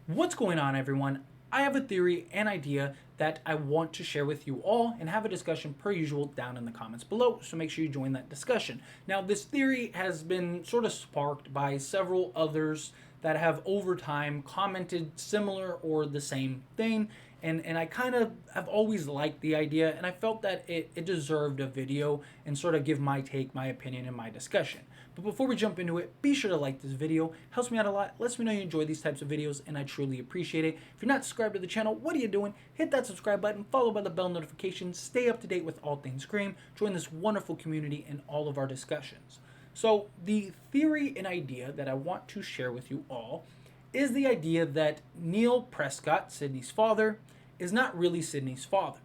What's going on, everyone? I have a theory and idea that I want to share with you all and have a discussion per usual down in the comments below, so make sure you join that discussion. Now, this theory has been sort of sparked by several others that have over time commented similar or the same thing, and I kind of have always liked the idea, and I felt that it deserved a video and sort of give my take, my opinion, and my discussion. But before we jump into it, be sure to like this video. Helps me out a lot, lets me know you enjoy these types of videos, and I truly appreciate it. If you're not subscribed to the channel, what are you doing? Hit that subscribe button, followed by the bell notification, stay up to date with all things Scream, join this wonderful community and all of our discussions. So the theory and idea that I want to share with you all is the idea that Neil Prescott, Sidney's father, is not really Sidney's father.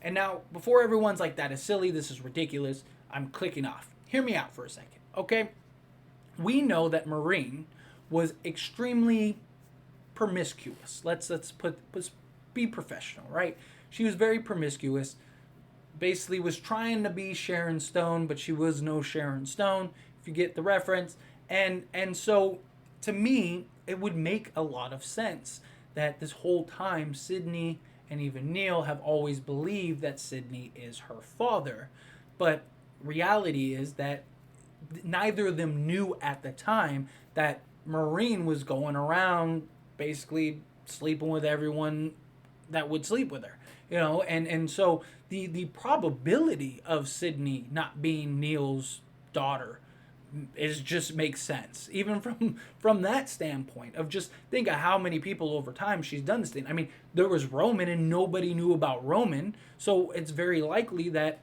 And now, before everyone's like, that is silly, this is ridiculous, I'm clicking off. Hear me out for a second, okay? We know that Maureen was extremely promiscuous. Let's be professional, right? She was very promiscuous. Basically was trying to be Sharon Stone, but she was no Sharon Stone, if you get the reference. And so to me, it would make a lot of sense that this whole time Sidney and even Neil have always believed that Sidney is her father. But reality is that neither of them knew at the time that Maureen was going around basically sleeping with everyone that would sleep with her, and so the probability of Sidney not being Neil's daughter is just makes sense, even from that standpoint of just think of how many people over time she's done this thing. I mean, there was Roman and nobody knew about Roman, so it's very likely that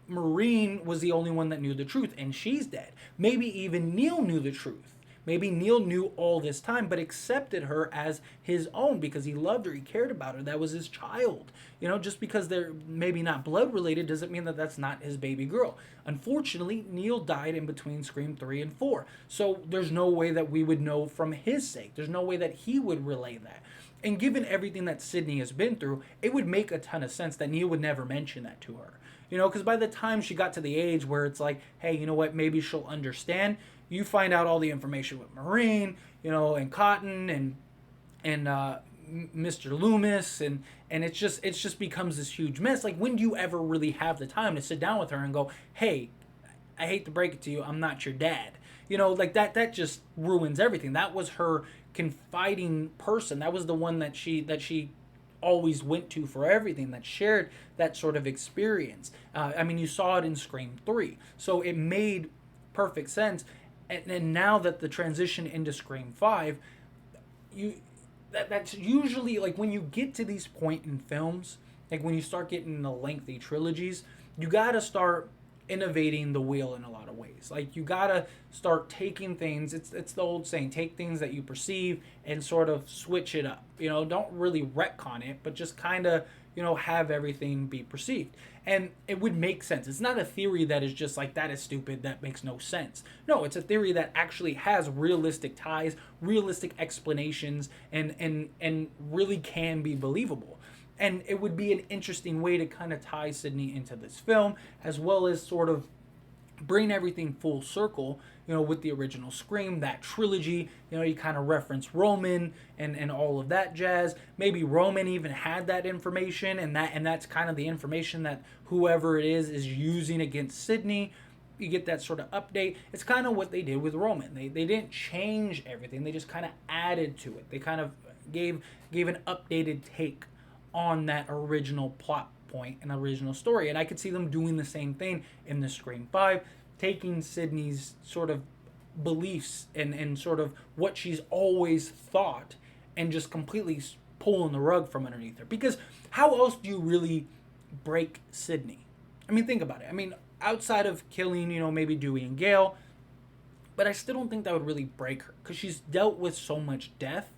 Maureen was the only one that knew the truth, and she's dead. Maybe even Neil knew the truth. Maybe Neil knew all this time, but accepted her as his own because he loved her, he cared about her. That was his child. Just because they're maybe not blood related doesn't mean that that's not his baby girl. Unfortunately, Neil died in between Scream 3 and 4. So there's no way that we would know from his sake. There's no way that he would relay that. And given everything that Sidney has been through, it would make a ton of sense that Neil would never mention that to her. Because by the time she got to the age where it's like, hey, you know what, maybe she'll understand, you find out all the information with Maureen, and Cotton and Mr. Loomis, and it's just becomes this huge mess. Like, when do you ever really have the time to sit down with her and go, hey, I hate to break it to you, I'm not your dad. Like that just ruins everything. That was her confiding person. That was the one that she always went to for everything, that shared that sort of experience. I mean, you saw it in Scream 3. So it made perfect sense. And now that the transition into Scream 5, that's usually, like, when you get to these point in films, like when you start getting the lengthy trilogies, you got to start innovating the wheel in a lot of ways. Like, you gotta start taking things, it's the old saying, take things that you perceive and sort of switch it up. Don't really retcon it, but just kind of have everything be perceived. And it would make sense. It's not a theory that is just like, that is stupid, that makes no sense. No, it's a theory that actually has realistic ties, realistic explanations, and really can be believable. And it would be an interesting way to kind of tie Sidney into this film, as well as sort of bring everything full circle, with the original Scream, that trilogy. You kind of reference Roman and all of that jazz. Maybe Roman even had that information, and that's kind of the information that whoever it is using against Sidney. You get that sort of update. It's kind of what they did with Roman. They didn't change everything. They just kind of added to it. They kind of gave an updated take on that original plot point and original story. And I could see them doing the same thing in the Scream 5, taking Sidney's sort of beliefs and sort of what she's always thought and just completely pulling the rug from underneath her. Because how else do you really break Sidney? I mean, think about it. I mean, outside of killing, maybe Dewey and Gale, but I still don't think that would really break her because she's dealt with so much death.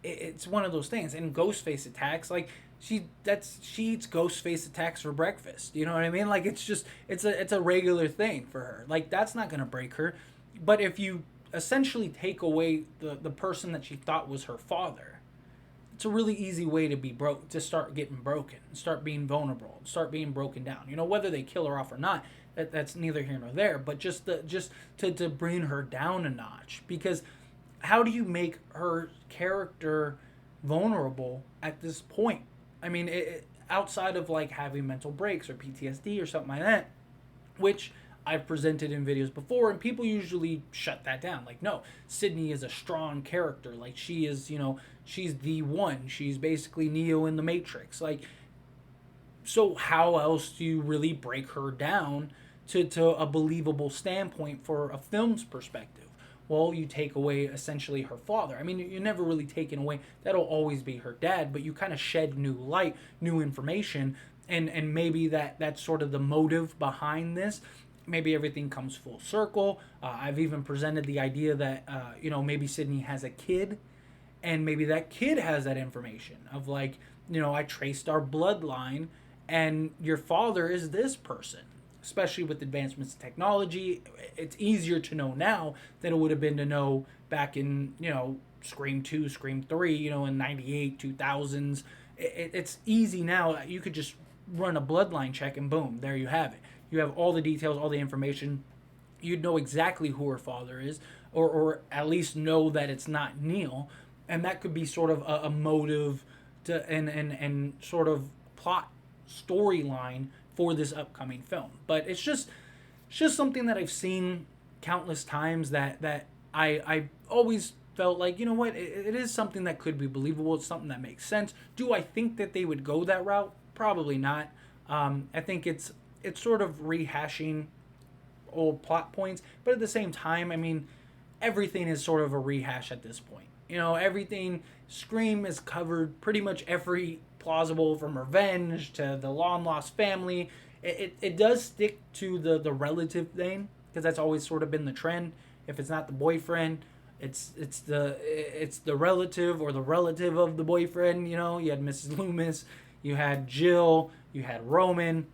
It's one of those things. And Ghostface attacks, like, she eats Ghostface attacks for breakfast. You know what I mean? Like, it's a regular thing for her. Like, that's not gonna break her. But if you essentially take away the person that she thought was her father, it's a really easy way to start getting broken, start being vulnerable, start being broken down. Whether they kill her off or not, that's neither here nor there. But just to bring her down a notch, because how do you make her character vulnerable at this point. I mean, outside of like having mental breaks or PTSD or something like that, which I've presented in videos before, and people usually shut that down. Like, no, Sidney is a strong character. Like, she is, she's the one. She's basically Neo in the Matrix. Like, so how else do you really break her down to a believable standpoint for a film's perspective? Well, you take away essentially her father. I mean, you're never really taking away. That'll always be her dad, but you kind of shed new light, new information, and maybe that's sort of the motive behind this. Maybe everything comes full circle. I've even presented the idea that maybe Sidney has a kid, and maybe that kid has that information of like, I traced our bloodline, and your father is this person. Especially with advancements in technology, it's easier to know now than it would have been to know back in, Scream 2, Scream 3, in 98, 2000s. It's easy now. You could just run a bloodline check and boom, there you have it. You have all the details, all the information. You'd know exactly who her father is, or at least know that it's not Neil. And that could be sort of a motive to and sort of plot storyline for this upcoming film. But it's just something that I've seen countless times that I always felt like, you know what, it is something that could be believable. It's something that makes sense. Do I think that they would go that route? Probably not. I think it's sort of rehashing old plot points, but at the same time, I mean, everything is sort of a rehash at this point. Everything. Scream has covered pretty much every plausible, from revenge to the long lost family. It does stick to the relative thing, because that's always sort of been the trend. If it's not the boyfriend, it's the relative or the relative of the boyfriend. You had Mrs. Loomis, you had Jill, you had Roman.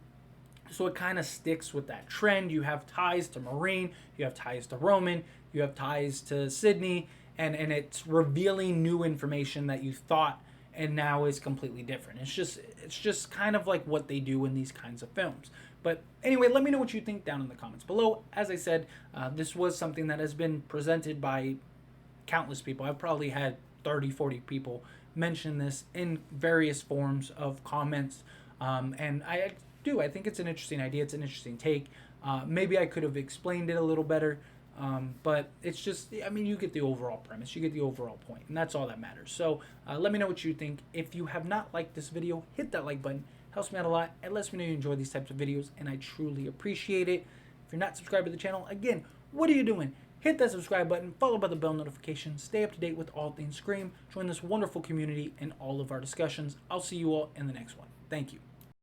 So it kind of sticks with that trend. You have ties to Maureen, you have ties to Roman, you have ties to Sidney, and it's revealing new information that you thought and now is completely different. It's just kind of like what they do in these kinds of films. But anyway, let me know what you think down in the comments below. As I said, this was something that has been presented by countless people. I've probably had 30, 40 people mention this in various forms of comments. And I think it's an interesting idea. It's an interesting take. Maybe I could have explained it a little better. But it's just, I mean, you get the overall premise, you get the overall point, and that's all that matters. So let me know what you think. If you have not liked this video, hit that like button. Helps me out a lot. It lets me know you enjoy these types of videos, and I truly appreciate it. If you're not subscribed to the channel, again, what are you doing? Hit that subscribe button, followed by the bell notification. Stay up to date with all things Scream. Join this wonderful community and all of our discussions. I'll see you all in the next one. Thank you.